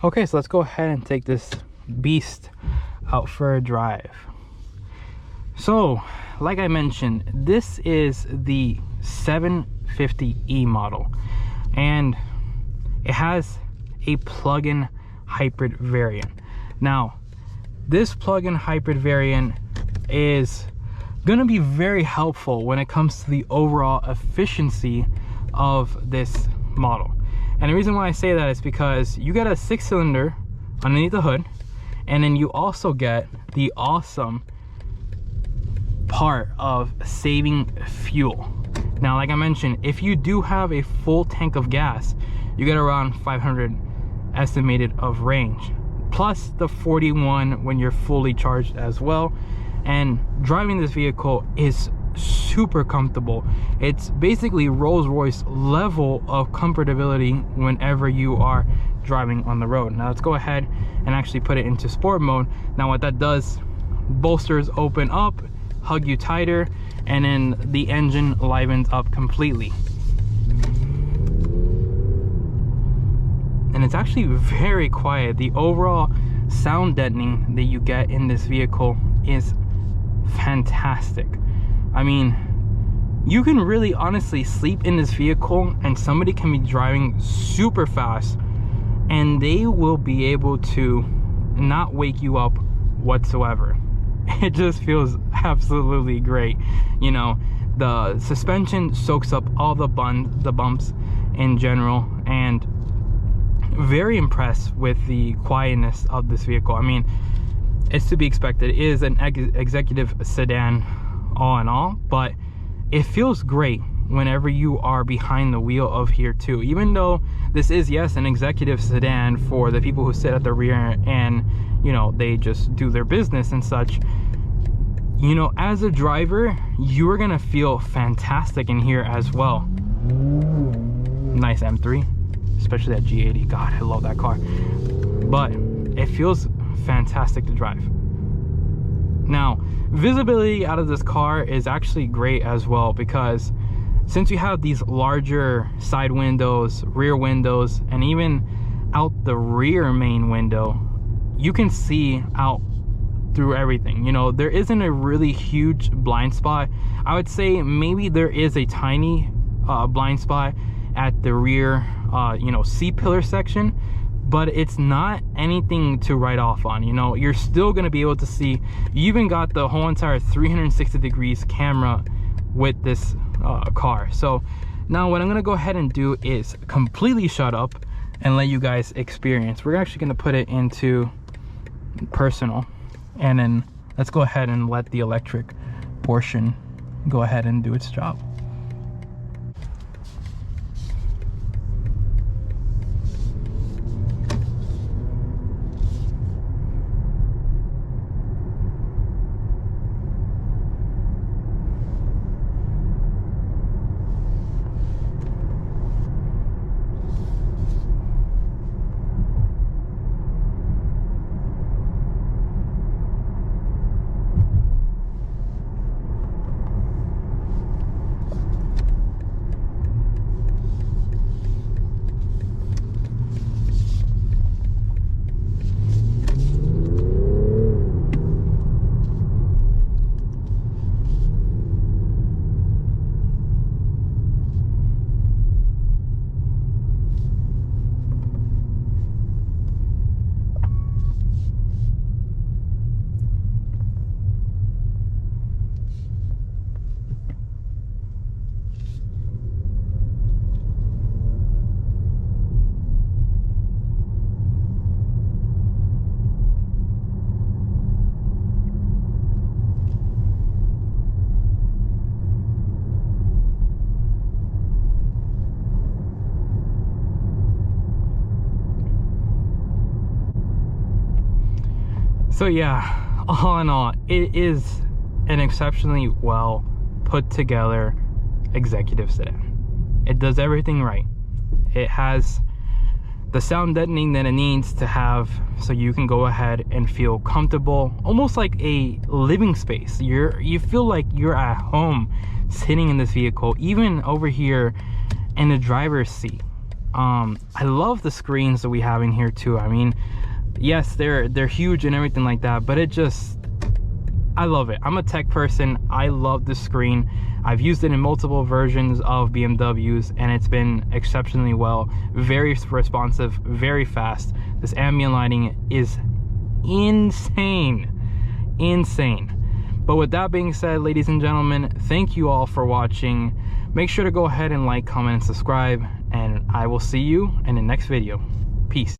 Okay, so let's go ahead and take this beast out for a drive. So, like I mentioned, this is the 750e model, and it has a plug-in hybrid variant. Now, this plug-in hybrid variant is gonna be very helpful when it comes to the overall efficiency of this model. And the reason why I say that is because you get a 6-cylinder underneath the hood, and then you also get the awesome part of saving fuel. Now, like I mentioned, if you do have a full tank of gas, you get around 500 estimated of range, plus the 41 when you're fully charged as well. And driving this vehicle is super comfortable. It's basically Rolls-Royce level of comfortability whenever you are driving on the road. Now let's go ahead and actually put it into sport mode. Now what that does, bolsters open up, hug you tighter, and then the engine livens up completely. And it's actually very quiet. The overall sound deadening that you get in this vehicle is fantastic. I mean, you can really honestly sleep in this vehicle and somebody can be driving super fast and they will be able to not wake you up whatsoever. It just feels absolutely great. You know, the suspension soaks up all the bumps in general, and very impressed with the quietness of this vehicle. I mean, it's to be expected. It is an executive sedan all in all, but it feels great whenever you are behind the wheel of here too. Even though this is, yes, an executive sedan for the people who sit at the rear and, you know, they just do their business and such, you know, as a driver, you are gonna feel fantastic in here as well. Nice M3, especially that G80. God, I love that car. But it feels fantastic to drive. Now, visibility out of this car is actually great as well, because since you have these larger side windows, rear windows, and even out the rear main window, you can see out through everything. You know, there isn't a really huge blind spot. I would say maybe there is a tiny blind spot at the rear you know, C-pillar section, but it's not anything to write off on. You know, you're still going to be able to see. You even got the whole entire 360 degrees camera with this car. So now what I'm going to go ahead and do is completely shut up and let you guys experience. We're actually going to put it into personal, and then let's go ahead and let the electric portion go ahead and do its job. So yeah, all in all, it is an exceptionally well put together executive sedan. It does everything right. It has the sound deadening that it needs to have, so you can go ahead and feel comfortable, almost like a living space. You feel like you're at home sitting in this vehicle, even over here in the driver's seat. I love the screens that we have in here too. I mean, yes, they're huge and everything like that, but it just, I love it. I'm a tech person. I love the screen. I've used it in multiple versions of BMWs and it's been exceptionally well, very responsive, very fast. This ambient lighting is insane. But with that being said, ladies and gentlemen, thank you all for watching. Make sure to go ahead and like, comment, and subscribe, and I will see you in the next video.